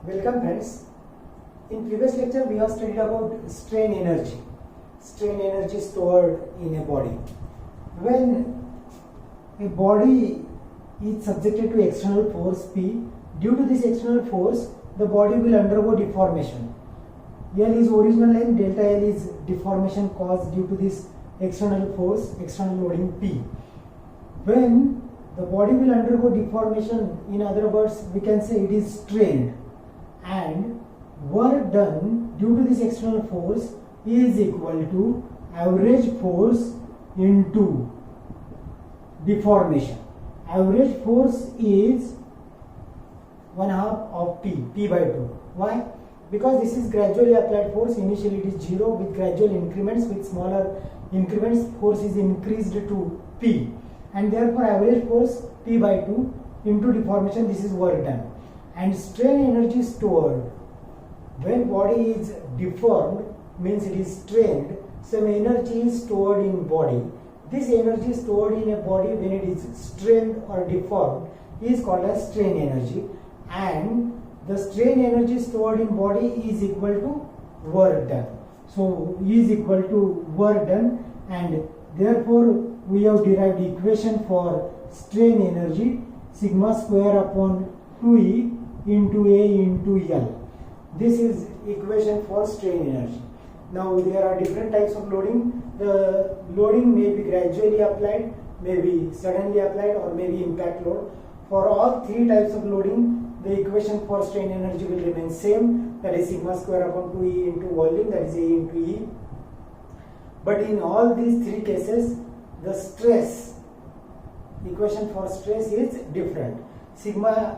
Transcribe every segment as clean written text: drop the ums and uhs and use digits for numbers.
Welcome friends. In previous lecture we have studied about strain energy. Strain energy stored in a body. When a body is subjected to external force P, due to this external force the body will undergo deformation. L is original length, delta L is deformation caused due to this external force, external loading P. When the body will undergo deformation, in other words we can say it is strained, and work done due to this external force is equal to average force into deformation. Average force is 1/2 of P by 2. Why? Because this is gradually applied force. Initially it is 0, with gradual increments, with smaller increments force is increased to P, and therefore average force P by 2 into deformation. This is work done. And strain energy stored when body is deformed means it is strained. Some energy is stored in body. This energy stored in a body when it is strained or deformed is called as strain energy, and the strain energy stored in body is equal to work done. So is equal to work done, and therefore we have derived equation for strain energy, sigma square upon 2E into A into L. This is equation for strain energy. Now there are different types of loading. The loading may be gradually applied, may be suddenly applied, or may be impact load. For all three types of loading, the equation for strain energy will remain same, that is sigma square upon 2E into volume, that is A into E. But in all these three cases, the stress equation for stress is different. Sigma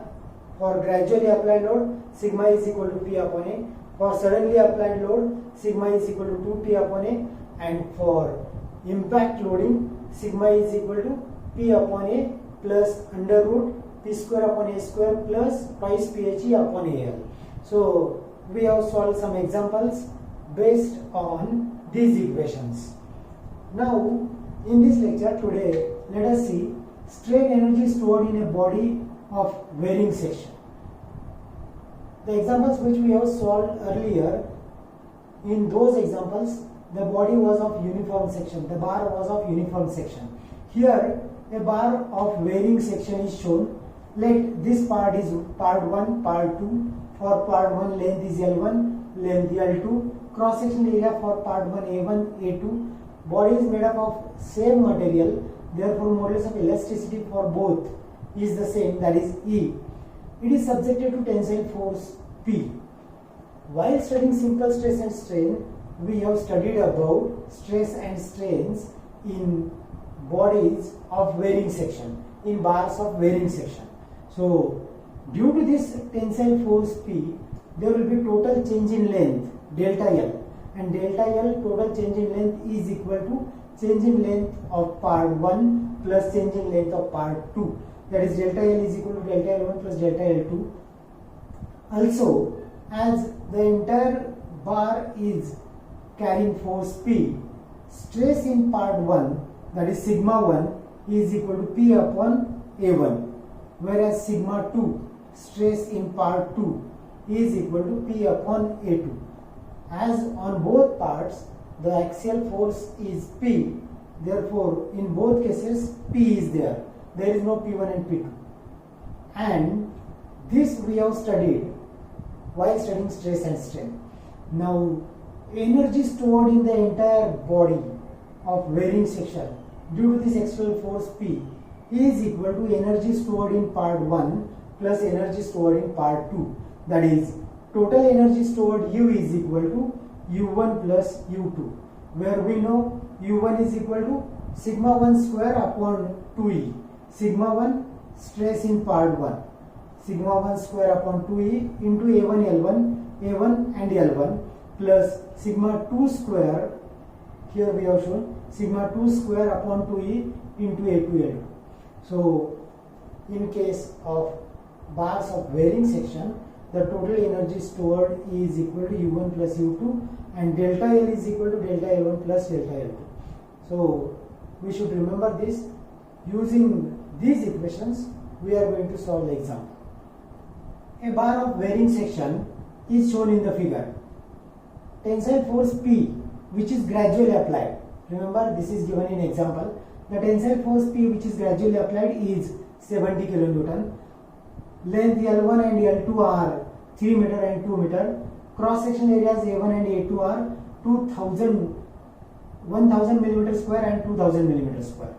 for gradually applied load, sigma is equal to P upon A. For suddenly applied load, sigma is equal to 2P upon A. And for impact loading, sigma is equal to P upon A plus under root P square upon A square plus twice PHE upon AL. So we have solved some examples based on these equations. Now in this lecture today, let us see strain energy stored in a body of varying section. The examples which we have solved earlier, in those examples the body was of uniform section, the bar was of uniform section. Here a bar of varying section is shown. Let this part is part 1, part 2. For part 1 length is L1, length L2. Cross section area for part 1 A1, A2. Body is made up of same material, therefore modulus of elasticity for both is the same, that is E. It is subjected to tensile force P. While studying simple stress and strain, we have studied about stress and strains in bodies of varying section, in bars of varying section. So due to this tensile force P, there will be total change in length delta L, and delta L total change in length is equal to change in length of part 1 plus change in length of part 2, that is delta L is equal to delta L1 plus delta L2. Also, as the entire bar is carrying force P, stress in part 1, that is sigma 1, is equal to P upon A1, whereas sigma 2, stress in part 2, is equal to P upon A2. As on both parts the axial force is P, therefore in both cases P is there. There is no P1 and P2. And this we have studied while studying stress and strain. Now energy stored in the entire body of varying section due to this external force P is equal to energy stored in part 1 plus energy stored in part 2. That is, total energy stored U is equal to U1 plus U2, where we know U1 is equal to sigma 1 square upon 2E. Sigma 1 stress in part 1, sigma 1 square upon 2E into A1 L1, A1 and L1 plus sigma 2 square, here we have shown sigma 2 square upon 2E into A2 L2. So in case of bars of varying section, the total energy stored is equal to U1 plus U2, and delta L is equal to delta L1 plus delta L2. So we should remember this. Using these equations we are going to solve the example. A bar of varying section is shown in the figure. Tensile force P, which is gradually applied. Remember, this is given in example. The tensile force P, which is gradually applied, is 70 kilonewton. Length L1 and L2 are 3 meter and 2 meter. Cross section areas A1 and A2 are 1000 millimeter square and 2000 millimeter square.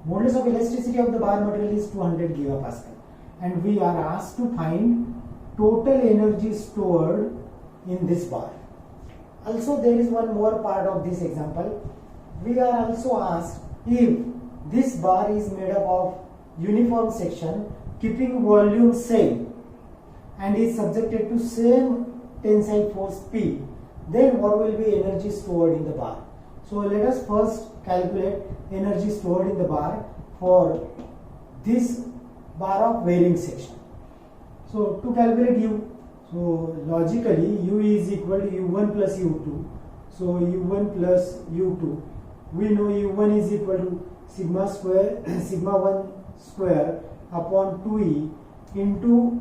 Modulus of elasticity of the bar material is 200 gigapascal, and we are asked to find total energy stored in this bar. Also, there is one more part of this example. We are also asked if this bar is made up of uniform section keeping volume same and is subjected to same tensile force P, then what will be energy stored in the bar? So let us first calculate energy stored in the bar for this bar of varying section. So to calculate U, so logically U is equal to U1 plus U2. So U1 plus U2, we know U1 is equal to sigma square sigma 1 square upon 2E into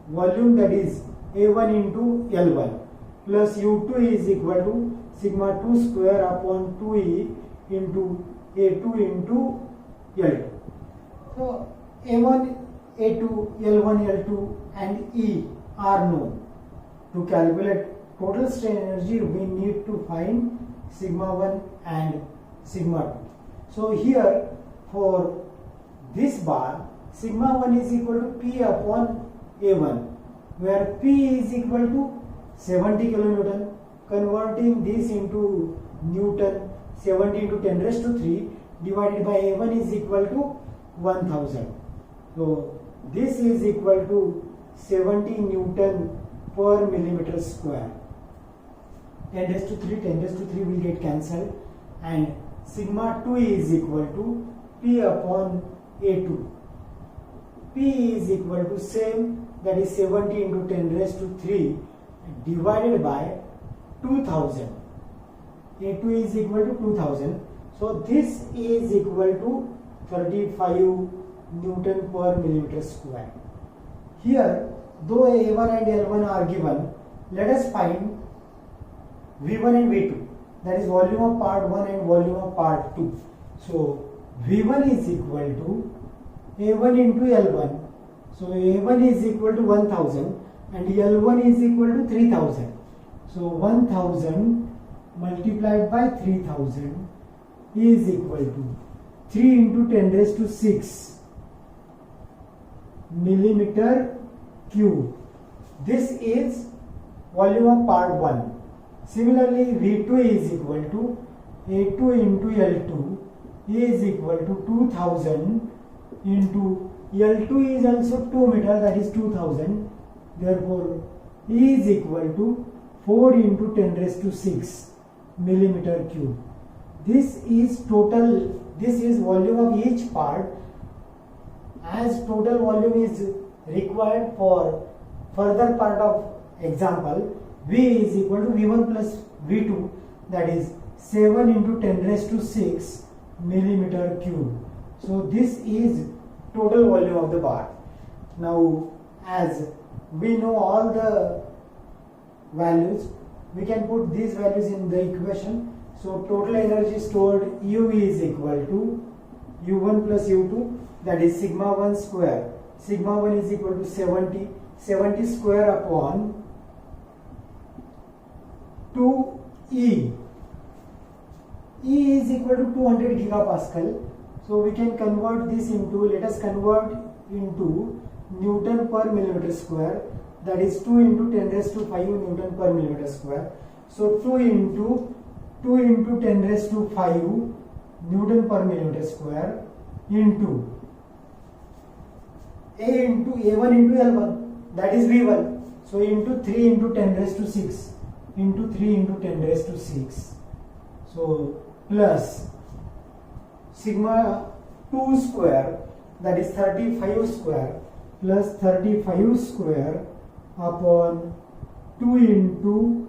volume, that is A1 into L1, plus U2 is equal to sigma 2 square upon 2E into A2 into L2. So A1, A2, L1, L2 and E are known. To calculate total strain energy, we need to find sigma 1 and sigma 2. So here for this bar, sigma 1 is equal to P upon A1, where P is equal to 70 kilonewton. Converting this into Newton, 70 into 10 raised to 3 divided by A1 is equal to 1000. So this is equal to 70 Newton per millimeter square. 10 raised to 3 will get cancelled, and sigma 2 is equal to P upon A2. P is equal to same, that is 70 into 10 raised to 3 divided by 2000. A2 is equal to 2000. So this is equal to 35 Newton per millimeter square. Here, though A1 and L1 are given, let us find V1 and V2, that is volume of part 1 and volume of part 2. So V1 is equal to A1 into L1. So A1 is equal to 1000 and L1 is equal to 3000. So 1000 multiplied by 3000 is equal to 3 into 10 raised to 6 millimeter cube. This is volume of part 1. Similarly, V2 is equal to A2 into L2 is equal to 2000 into L2 is also 2 meter, that is 2000. Therefore, E is equal to 4 into 10 raised to 6 millimeter cube. This is total, this is volume of each part. As total volume is required for further part of example, V is equal to V1 plus V2, that is 7 into 10 raised to 6 millimeter cube. So this is total volume of the bar. Now, as we know all the values, we can put these values in the equation. So total energy stored, U is equal to U1 plus U2, that is sigma 1 square. Sigma 1 is equal to 70 square upon 2E. E is equal to 200 gigapascal. So we can convert this into, let us convert into Newton per millimeter square, that is 2 into 10 raised to 5 Newton per millimeter square. So 2 into 10 raised to 5 Newton per millimeter square into A into A1 into L1, that is V1. So into 3 into 10 raised to 6 into 3 into 10 raised to 6. So plus sigma 2 square, that is 35 square, plus 35 square upon 2 into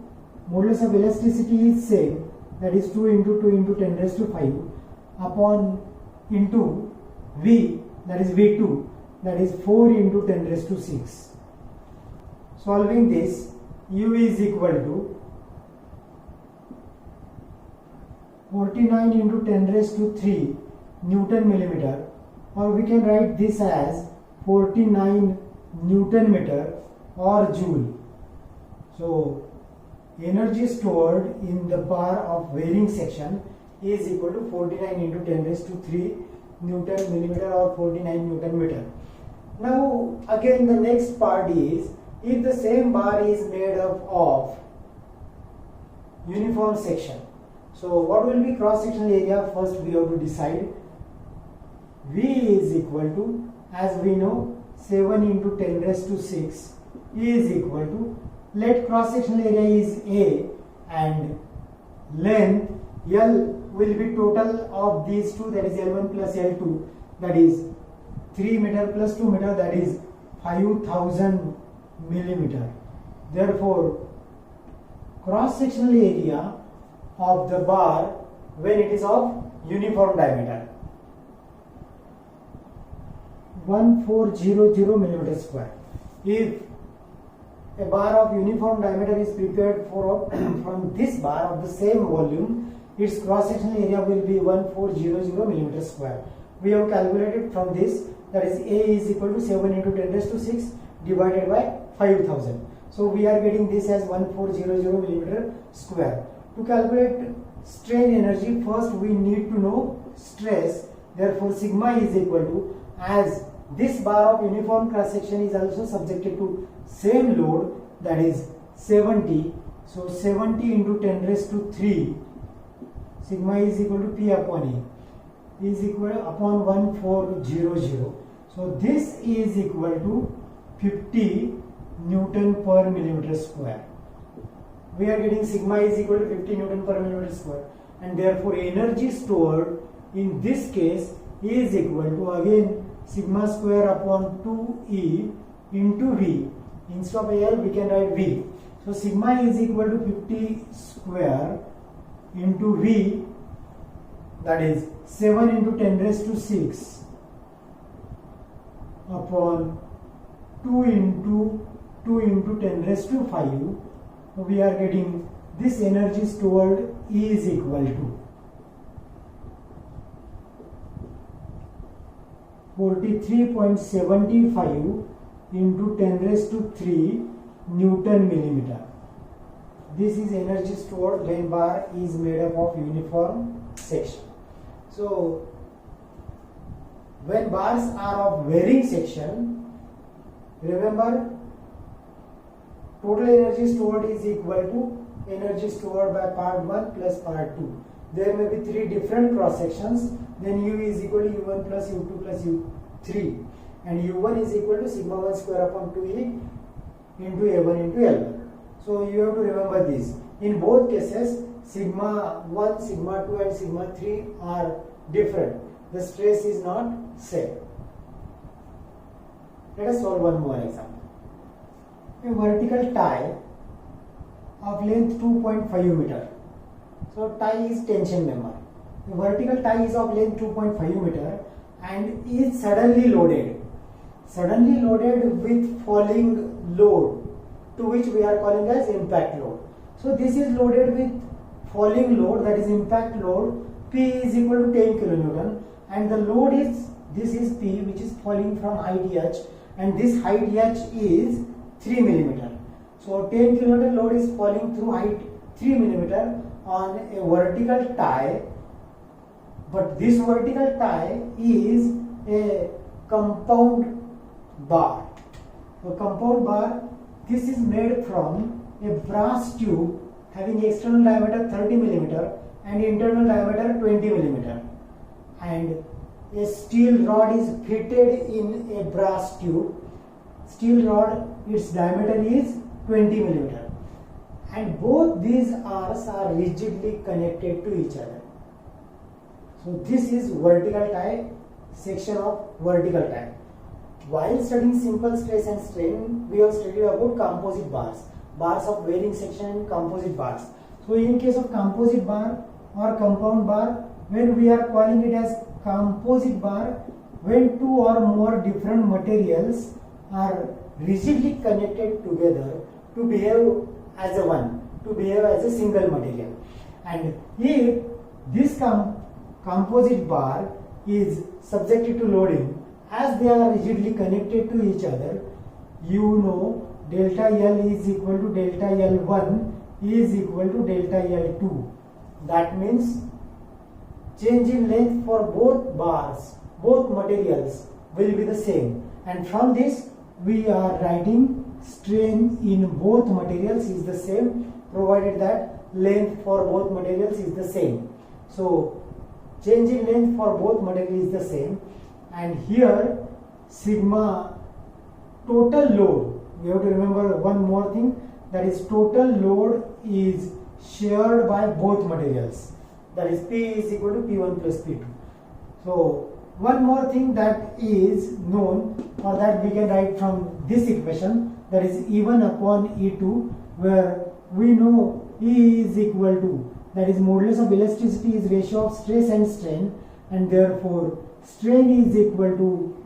modulus of elasticity is same, that is 2 into 10 raised to 5 upon into V, that is V2, that is 4 into 10 raised to 6. Solving this, U is equal to 49 into 10 raised to 3 Newton millimeter, or we can write this as 49 Newton meter or joule. So energy stored in the bar of varying section is equal to 49 into 10 raised to 3 Newton millimeter or 49 Newton meter. Now again the next part is, if the same bar is made up of uniform section, so what will be cross sectional area? First we have to decide. V is equal to, as we know, 7 into 10 raised to 6 is equal to, let cross sectional area is A and length L will be total of these two, that is L1 plus L2, that is 3 meter plus 2 meter, that is 5000 millimeter. Therefore cross sectional area of the bar when it is of uniform diameter 1400 millimeter square. If a bar of uniform diameter is prepared for from this bar of the same volume, its cross sectional area will be 1400 millimeter square. We have calculated from this, that is A is equal to 7 into 10 raised to 6 divided by 5000. So we are getting this as 1400 millimeter square. To calculate strain energy, first we need to know stress. Therefore sigma is equal to, as this bar of uniform cross section is also subjected to same load, that is 70. So 70 into 10 raised to 3, sigma is equal to P upon E is equal upon 1400. So this is equal to 50 Newton per millimeter square. We are getting sigma is equal to 50 Newton per millimeter square, and therefore energy stored in this case is equal to, again, sigma square upon 2E into V. Instead of L we can write V. So sigma is equal to 50 square into V, that is 7 into 10 raised to 6 upon 2 into 10 raised to 5. We are getting this energy stored is equal to 43.75 into 10 raised to 3 Newton millimeter. This is energy stored when bar is made up of uniform section. So when bars are of varying section, remember total energy stored is equal to energy stored by part 1 plus part 2. There may be 3 different cross sections, then U is equal to U1 plus U2 plus U3, and U1 is equal to sigma 1 square upon 2E into A1 into L1. So you have to remember this. In both cases, sigma 1, sigma 2 and sigma 3 are different. The stress is not same. Let us solve one more example. A vertical tie of length 2.5 meter. So tie is tension member. A vertical tie is of length 2.5 meter and is suddenly loaded with falling load, to which we are calling as impact load. So this is loaded with falling load, that is impact load. P is equal to 10 kilonewton, and the load is, this is P, which is falling from height h, and this height h is 3 millimeter. So 10 kilonewton load is falling through height 3 millimeter on a vertical tie, but this vertical tie is a compound bar. So compound bar, this is made from a brass tube having external diameter 30 millimeter and internal diameter 20 millimeter, and a steel rod is fitted in a brass tube. Steel rod, its diameter is 20 millimeter, and both these arcs are rigidly connected to each other. So this is vertical tie, section of vertical tie. While studying simple stress and strain, we have studied about composite bars, bars of varying section and composite bars. So in case of composite bar or compound bar, when we are calling it as composite bar, when two or more different materials are rigidly connected together to behave as a one, to behave as a single material. And if this composite bar is subjected to loading, as they are rigidly connected to each other, you know delta L is equal to delta L1 is equal to delta L2. That means change in length for both bars, both materials will be the same. And from this we are writing strain in both materials is the same, provided that length for both materials is the same. So change in length for both materials is the same. And here sigma total load, we have to remember one more thing, that is total load is shared by both materials, that is P is equal to P1 plus P2. So one more thing that is known, or that we can write from this equation, that is E1 upon E2, where we know E is equal to, that is modulus of elasticity is ratio of stress and strain, and therefore strain is equal to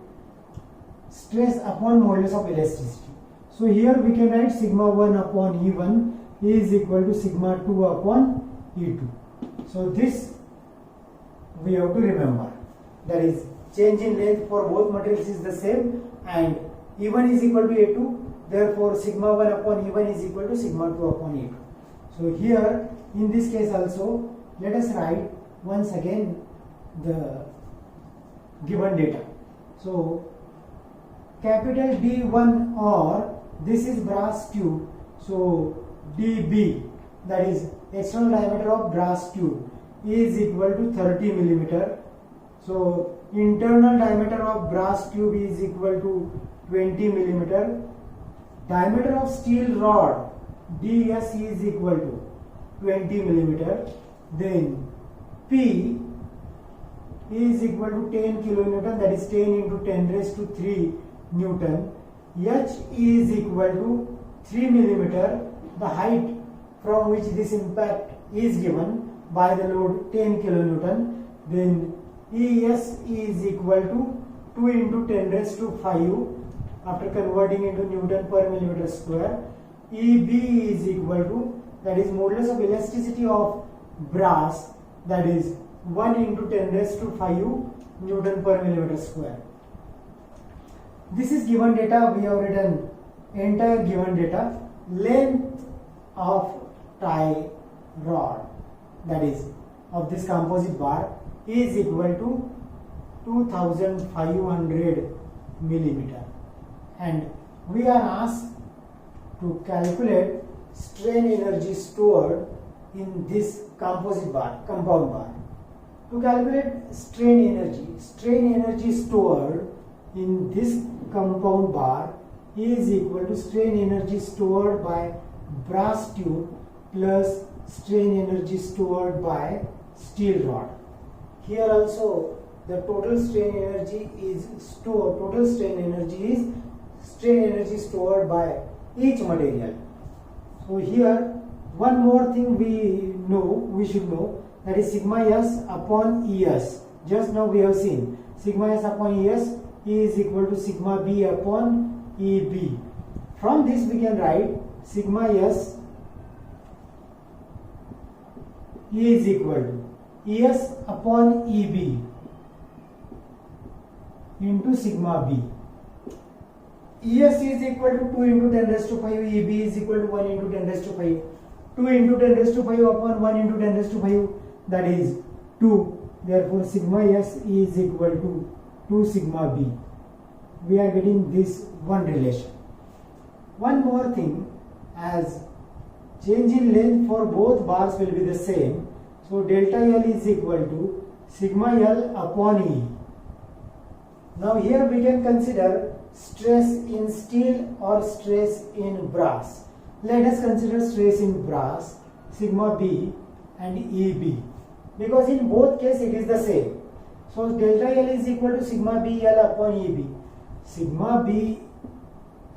stress upon modulus of elasticity. So here we can write sigma 1 upon E1 is equal to sigma 2 upon E2. So this we have to remember, that is change in length for both materials is the same, and E1 is equal to A2, therefore sigma 1 upon E1 is equal to sigma 2 upon E2. So here in this case also, let us write once again the given data. So capital D1, or this is brass tube, so DB, that is external diameter of brass tube, is equal to 30 millimeter. So internal diameter of brass tube is equal to 20 millimeter. Diameter of steel rod DS is equal to 20 millimeter. Then P is equal to 10 kilonewton, that is 10 into 10 raised to 3 Newton. H is equal to 3 millimeter, the height from which this impact is given by the load 10 kilonewton. Then ES is equal to 2 into 10 raised to 5 after converting into Newton per millimeter square. EB is equal to, that is modulus of elasticity of brass, that is 1 into 10 raised to 5 Newton per millimeter square. This is given data, we have written entire given data. Length of tie rod, that is of this composite bar, is equal to 2500 millimeter, and we are asked to calculate strain energy stored in this composite bar, compound bar. To calculate strain energy stored in this compound bar is equal to strain energy stored by brass tube plus strain energy stored by steel rod. Here also the total strain energy is stored, strain energy stored by each material. So here one more thing we should know, that is sigma S upon ES. Just now we have seen sigma S upon ES is equal to sigma B upon EB. From this we can write sigma S is equal to ES upon EB into sigma B. ES is equal to 2 into 10 raised to 5, EB is equal to 1 into 10 raised to 5. 2 into 10 raised to 5 upon 1 into 10 raised to 5, that is 2. Therefore sigma S is equal to 2 sigma B. We are getting this one relation. One more thing, as change in length for both bars will be the same, so delta L is equal to sigma L upon E. Now here we can consider stress in steel or stress in brass. Let us consider stress in brass, sigma B and EB, because in both cases it is the same. So delta L is equal to sigma B L upon EB. Sigma B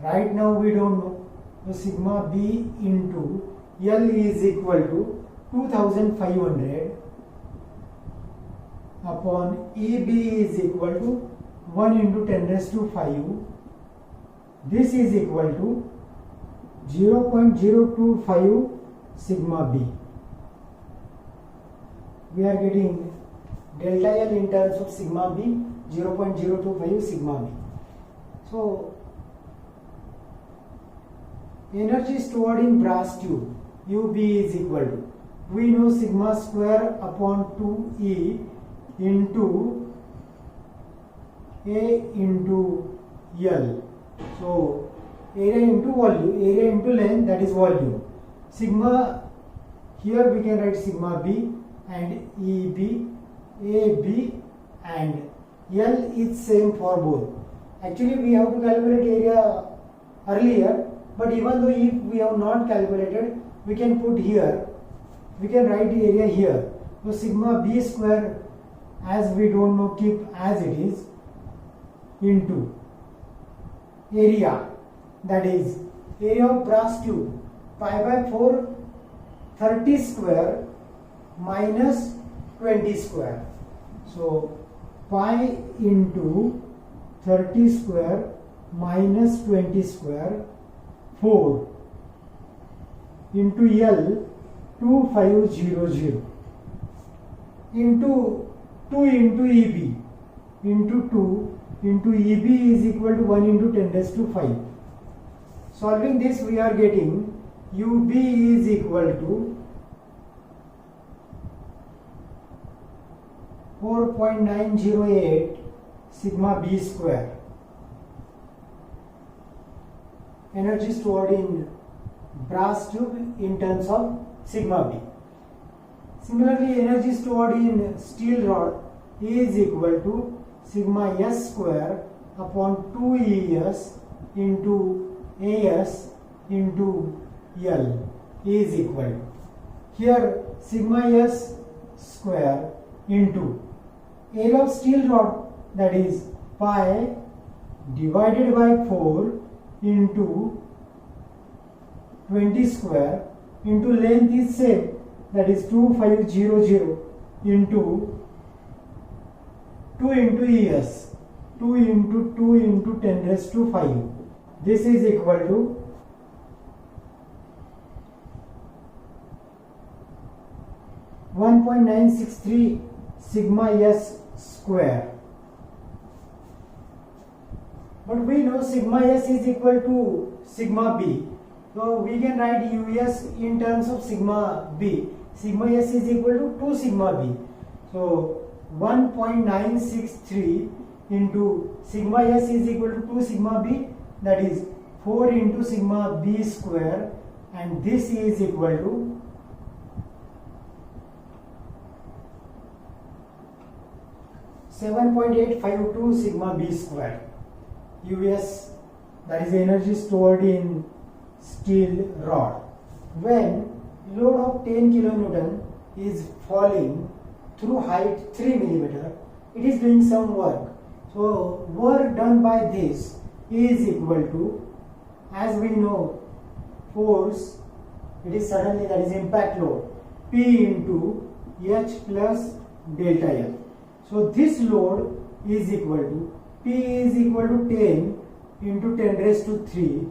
right now we don't know, so sigma B into L is equal to 2500 upon EB is equal to 1 into 10 raised to 5 this is equal to 0.025 sigma b. We are getting delta L in terms of sigma b, 0.025 sigma b. So energy stored in brass tube UB is equal to, we know sigma square upon 2E into A into L. So area into volume, area into length, that is volume. Sigma, here we can write sigma B and EB, AB and L is same for both. Actually we have to calculate area earlier, but even though if we have not calculated, we can put here, we can write the area here. So sigma B square, as we don't know, keep as it is, into area, that is area of brass tube, pi by 4 30 square minus 20 square. So pi into 30 square minus 20 square, 4 into L 2500 into 2 into EB into 2 into EB is equal to 1 into 10 raised to 5. Solving this, we are getting UB is equal to 4.908 sigma B square. Energy stored in brass tube in terms of sigma B. Similarly, energy stored in steel rod is equal to sigma S square upon 2ES into AS into L is equal to, here sigma S square into area of steel rod, that is pi divided by 4 into 20 square into length is same, that is 2500 into 2 into ES, 2 into 2 into 10 raised to 5. This is equal to 1.963 sigma S square. But we know sigma S is equal to sigma B. So we can write US in terms of sigma B. Sigma S is equal to 2 sigma B. So 1.963 into sigma S is equal to 2 sigma B, that is 4 into sigma B square, and this is equal to 7.852 sigma B square. US, that is energy stored in steel rod. When load of 10 kilonewton is falling through height 3 millimeter, it is doing some work. So work done by this is equal to, as we know, force, it is suddenly, that is impact load, P into H plus delta L. So this load is equal to, P is equal to 10 into 10 raised to 3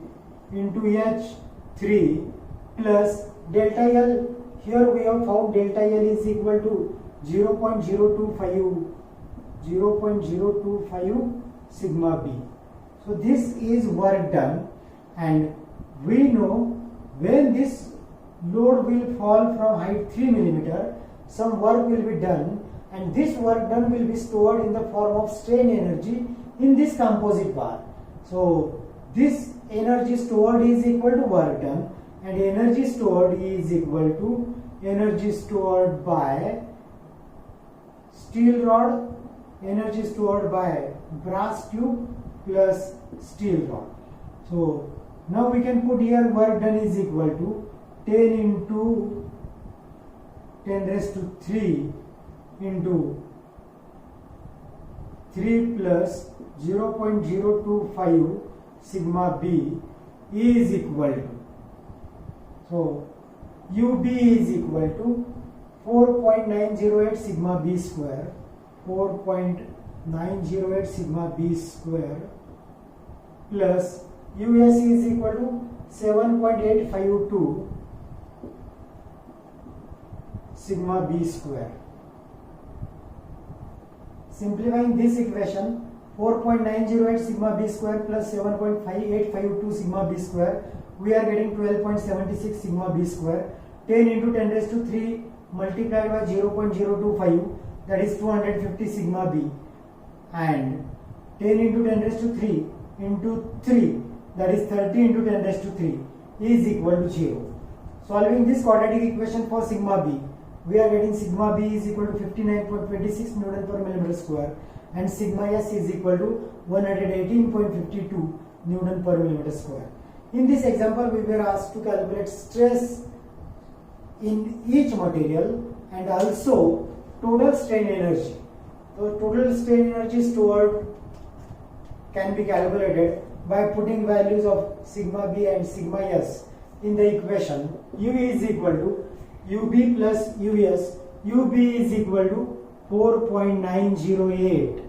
into H 3 plus delta L. Here we have found delta L is equal to 0.025 sigma B. So this is work done, and we know when this load will fall from height 3 millimeter, some work will be done, and this work done will be stored in the form of strain energy in this composite bar. So this energy stored is equal to work done, and energy stored is equal to energy stored by steel rod, energy stored by brass tube plus steel rod. So now we can put here work done is equal to 10 into 10 raised to 3 into 3 plus 0.025 sigma B is equal to, so UB is equal to 4.908 sigma B square, 4.908 sigma B square plus US is equal to 7.852 sigma b square. Simplifying this equation, 4.908 sigma b square plus 7.5852 sigma b square, we are getting 12.76 sigma b square. 10 into 10 raised to 3 multiplied by 0.025, that is 250 sigma b, and 10 into 10 raised to 3 into 3, that is 30 into 10 raised to 3 is equal to 0. Solving this quadratic equation for sigma b, we are getting sigma b is equal to 59.26 Newton per millimeter square and sigma s is equal to 118.52 Newton per millimeter square. In this example, we were asked to calculate stress in each material and also total strain energy. So total strain energy stored can be calculated by putting values of sigma b and sigma s in the equation. U is equal to UB plus US. UB is equal to 4.908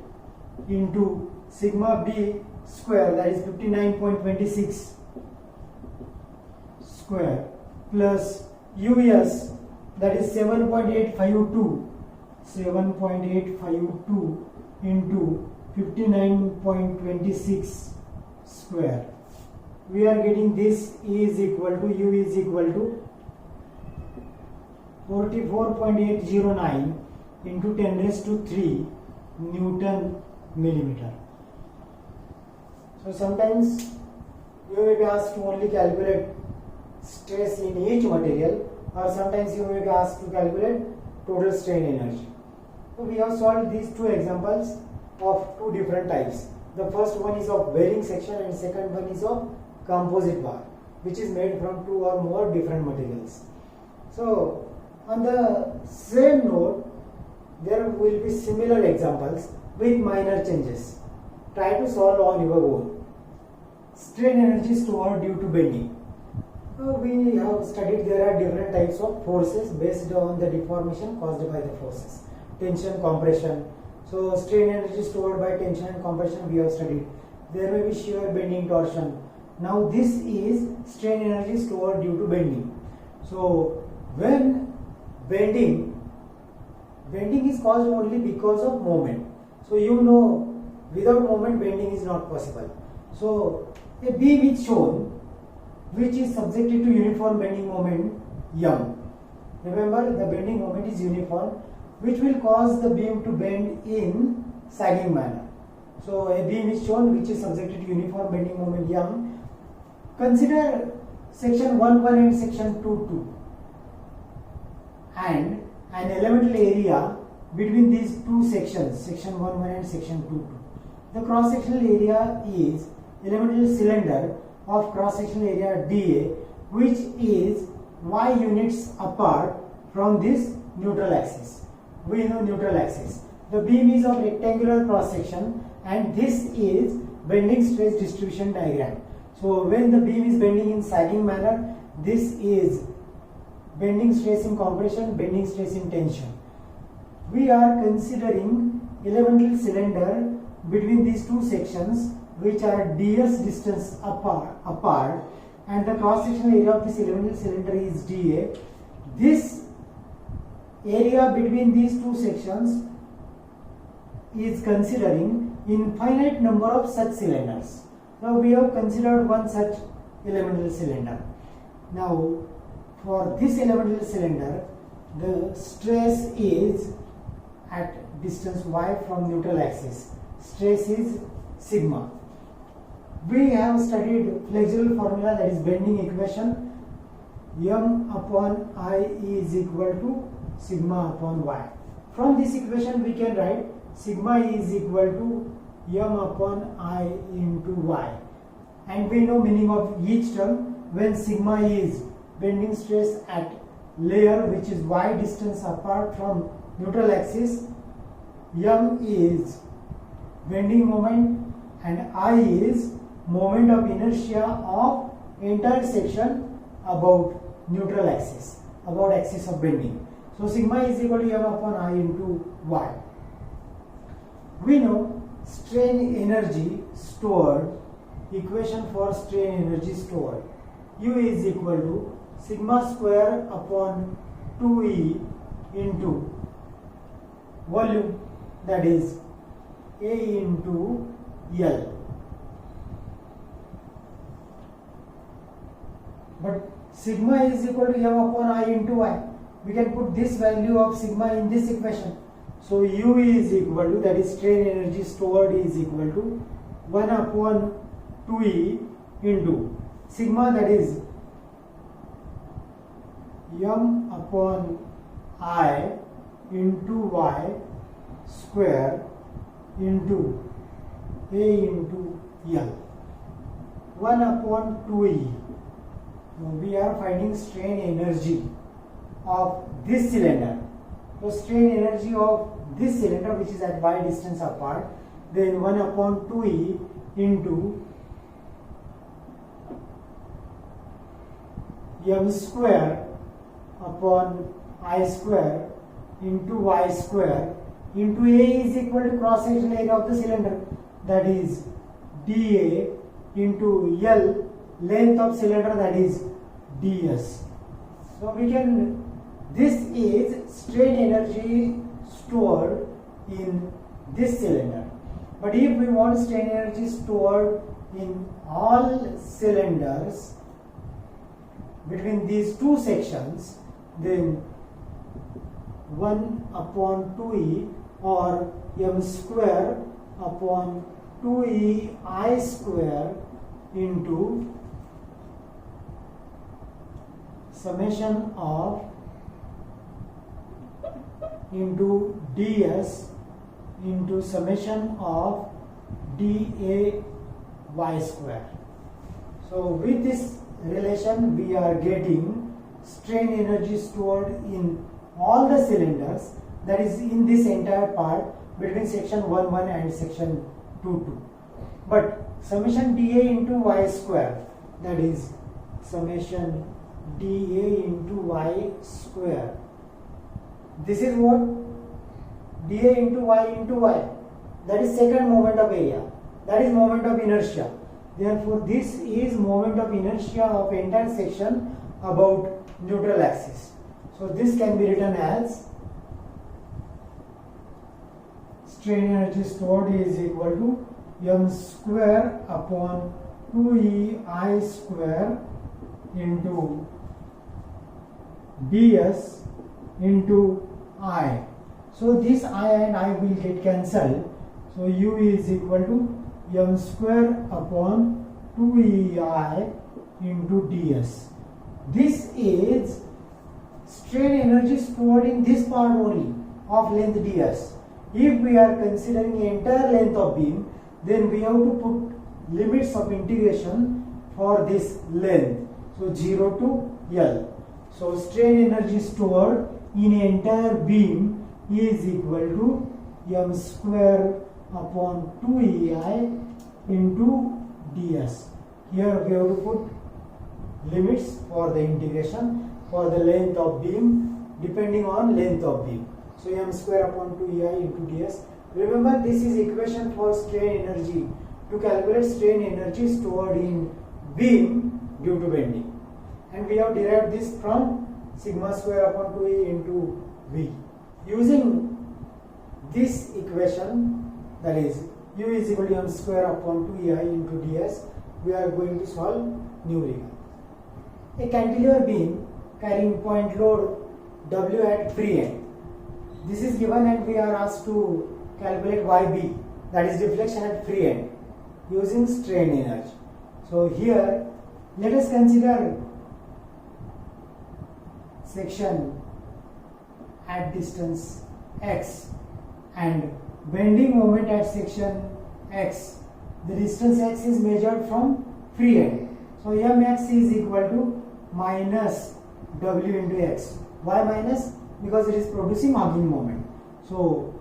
into sigma b square, that is 59.26 square, plus US, that is 7.852 into 59.26 square. We are getting this is equal to U is equal to 44.809 into 10 raised to 3 Newton millimeter. So sometimes you may be asked to only calculate stress in each material, or sometimes you may be asked to calculate total strain energy. So we have solved these two examples of two different types. The first one is of bearing section and second one is of composite bar, which is made from two or more different materials. So on the same note, there will be similar examples with minor changes. Try to solve on your own. Strain energy stored due to bending. We have studied there are different types of forces based on the deformation caused by the forces. Tension, compression. So strain energy stored by tension and compression we have studied. There may be shear, bending, torsion. Now this is strain energy stored due to bending. So when bending is caused only because of moment. So you know without moment bending is not possible. So a beam is shown which is subjected to uniform bending moment M. Remember, the bending moment is uniform, which will cause the beam to bend in sagging manner. So a beam is shown which is subjected to uniform bending moment M. Consider section 1.1 and section 2.2 and an elemental area between these two sections, section 1.1 and section 2.2. The cross-sectional area is elemental cylinder of cross-sectional area dA, which is y units apart from this neutral axis. We know neutral axis. The beam is of rectangular cross-section and this is bending stress distribution diagram. So when the beam is bending in sagging manner, this is bending stress in compression, bending stress in tension. We are considering elemental cylinder between these two sections which are ds distance apart and the cross-sectional area of this elemental cylinder is dA. This area between these two sections is considering infinite number of such cylinders. Now we have considered one such elemental cylinder. Now for this elemental cylinder, the stress is at distance y from neutral axis. Stress is sigma. We have studied flexural formula, that is bending equation. M upon I is equal to sigma upon y. From this equation we can write sigma is equal to M upon I into y. And we know meaning of each term. When sigma is bending stress at layer which is y distance apart from neutral axis, M is bending moment and I is moment of inertia of entire section about neutral axis, about axis of bending. So sigma is equal to M upon I into y. We know strain energy stored equation for strain energy stored. U is equal to sigma square upon 2E into volume, that is A into L. But sigma is equal to M upon I into Y. We can put this value of sigma in this equation. So U is equal to, that is strain energy stored, is equal to 1 upon 2E into sigma, that is M upon I into Y square into A into L. 1 upon 2E. Now we are finding strain energy of this cylinder. So strain energy of this cylinder, which is at y distance apart, then 1 upon 2E into M square upon I square into Y square into A is equal to cross section area of the cylinder, that is dA into L, length of cylinder, that is ds. So we can, this is strain energy stored in this cylinder. But if we want strain energy stored in all cylinders between these two sections, then 1 upon 2E or M square upon 2E I square into summation of into ds into summation of dA y square. So with this relation we are getting strain energy stored in all the cylinders, that is in this entire part between section 1 and section 2. But summation dA into y square, that is summation dA into y square, this is what? dA into y, that is second moment of area, that is moment of inertia. Therefore this is moment of inertia of entire section about neutral axis. So this can be written as strain energy stored is equal to M square upon 2E I square into ds into I. So this I and I will get cancelled. So U is equal to M square upon 2EI into ds. This is strain energy stored in this part only of length ds. If we are considering the entire length of beam, then we have to put limits of integration for this length. So 0 to L. So strain energy stored in entire beam is equal to M square upon 2EI into ds. Here we have to put limits for the integration for the length of beam depending on length of beam. So M square upon 2EI into ds. Remember, this is equation for strain energy to calculate strain energy stored in beam due to bending. And we have derived this from sigma square upon 2E into V. Using this equation, that is U is equal to M square upon 2EI into ds, we are going to solve numerical. A cantilever beam carrying point load W at free end. This is given and we are asked to calculate YB, that is deflection at free end, using strain energy. So here let us consider section at distance x and bending moment at section x. The distance x is measured from free end. So Mx is equal to minus W into x. Why minus? Because it is producing arcing moment. So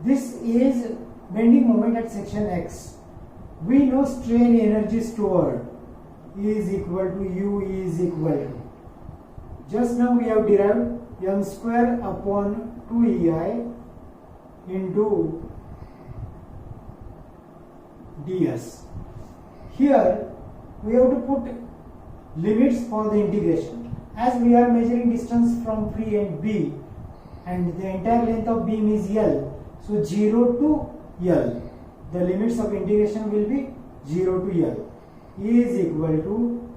this is bending moment at section x. We know strain energy stored is equal to U is equal to, just now we have derived M square upon 2EI into ds. Here we have to put limits for the integration. As we are measuring distance from free end B and the entire length of beam is L, so 0 to L, the limits of integration will be 0 to L is equal to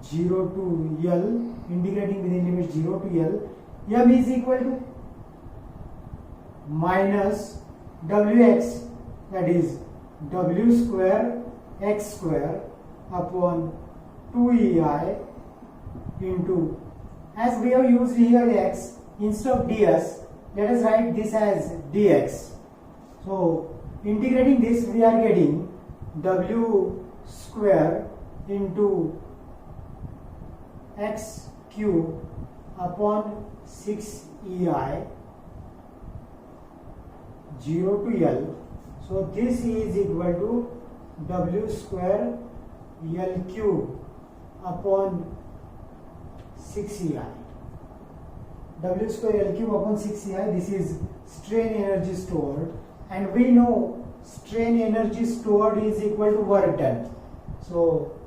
0 to L, integrating within limit 0 to L, M is equal to minus Wx, that is W square x square upon 2EI into, as we have used here x, instead of ds, let us write this as dx. So integrating this, we are getting W square into x cube upon 6EI 0 to L. So this is equal to W square L cube upon 6EI. W square L cube upon 6EI, this is strain energy stored, and we know strain energy stored is equal to work done. So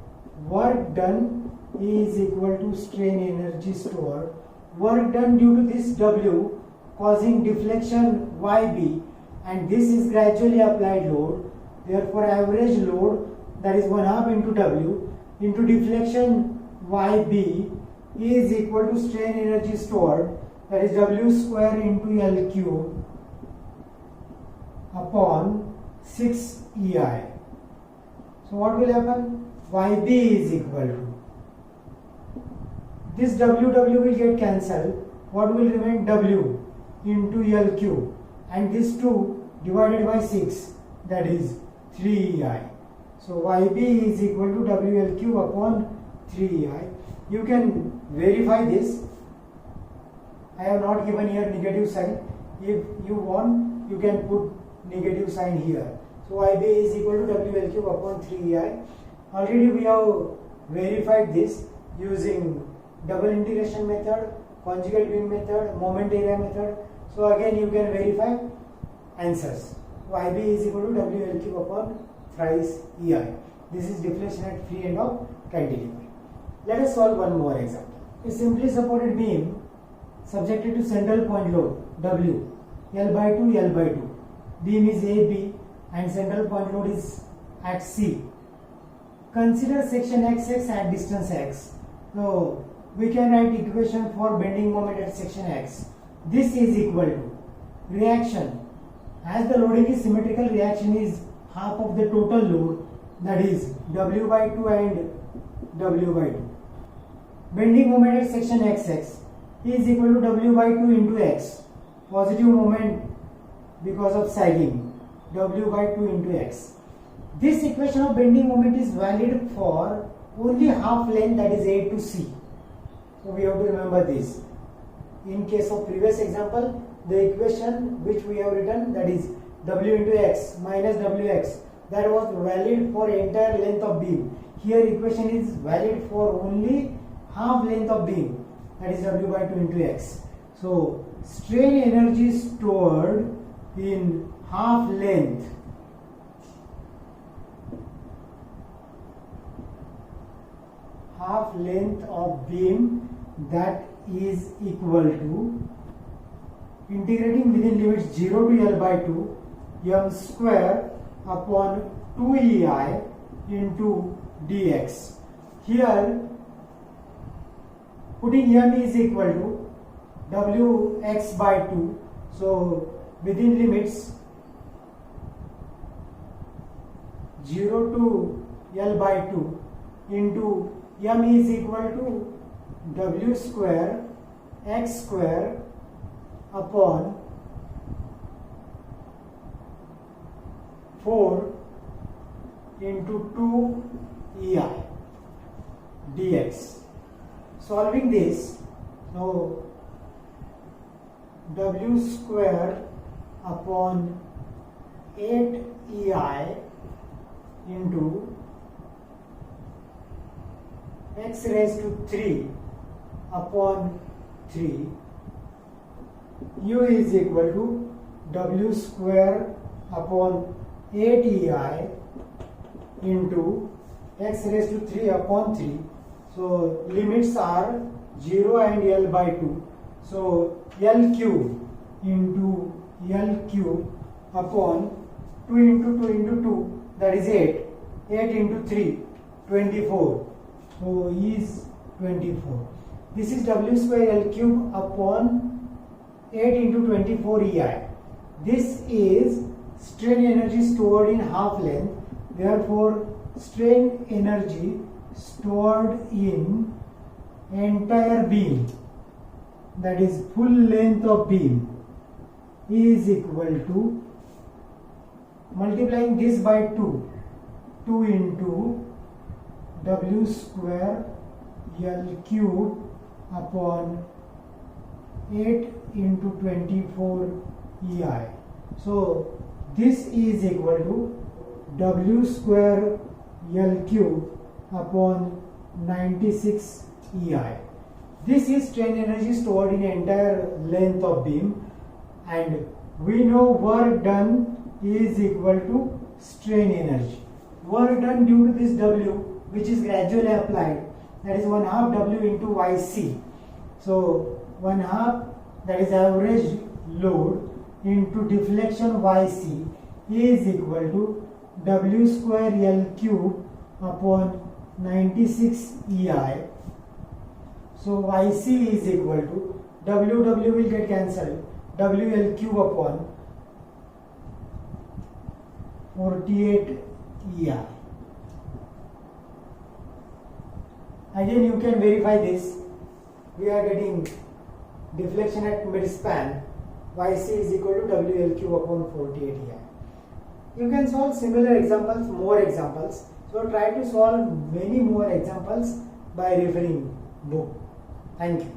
work done is equal to strain energy stored. Work done due to this W causing deflection YB, and this is gradually applied load. Therefore average load, that is 1/2 into W into deflection YB is equal to strain energy stored, that is W square into L cube upon 6EI. So what will happen? YB is equal to, this W will get cancelled. What will remain? W into L cube, and this 2 divided by 6, that is 3EI. So YB is equal to WL cube upon 3EI. You can verify this. I have not given here negative sign. If you want, you can put negative sign here. So YB is equal to WL cube upon 3EI. Already we have verified this using double integration method, conjugate beam method, moment area method. So again you can verify answers. YB is equal to WL cube upon thrice EI. This is deflection at free end of cantilever. Let us solve one more example. A simply supported beam subjected to central point load W, L by 2, L by 2. Beam is AB and central point load is at C. Consider section XX at distance X. So we can write equation for bending moment at section X. This is equal to reaction. As the loading is symmetrical, reaction is half of the total load, that is W by 2 and W by 2. Bending moment at section XX is equal to W by 2 into X. Positive moment because of sagging, W by 2 into X. This equation of bending moment is valid for only half length, that is A to C. So we have to remember this. In case of previous example, the equation which we have written, that is W into X minus WX, that was valid for entire length of beam. Here equation is valid for only half length of beam, that is W by 2 into X. So strain energy stored in half length of beam, that is equal to, integrating within limits 0 to L by 2, M square upon 2EI into dx. Here putting M is equal to Wx by 2, so within limits 0 to L by 2 into M is equal to W square X square upon 4 into 2EI dx. Solving this, so W square upon 8EI into x raised to 3 upon 3, U is equal to W square upon 8EI into x raised to 3 upon 3. So limits are 0 and L by 2. So L cube into L cube upon 2 into 2 into 2, that is 8. 8 into 3, 24. So is 24. This is W square L cube upon 8 into 24 EI. This is strain energy stored in half length. Therefore, strain energy stored in entire beam, that is full length of beam, is equal to, multiplying this by 2, 2 into W square L cube upon 8 into 24 EI. So this is equal to W square L cube upon 96 EI. This is strain energy stored in entire length of beam, and we know work done is equal to strain energy. Work done due to this W, which is gradually applied, that is 1/2 W into YC. So 1/2, that is average load, into deflection YC is equal to W square L cube upon 96 EI. So YC is equal to, W will get cancelled, WL cube upon 48 EI. Again, you can verify this. We are getting deflection at mid span, YC is equal to WL cube upon 48 EI. You can solve similar examples, more examples. So try to solve many more examples by referring book. Thank you.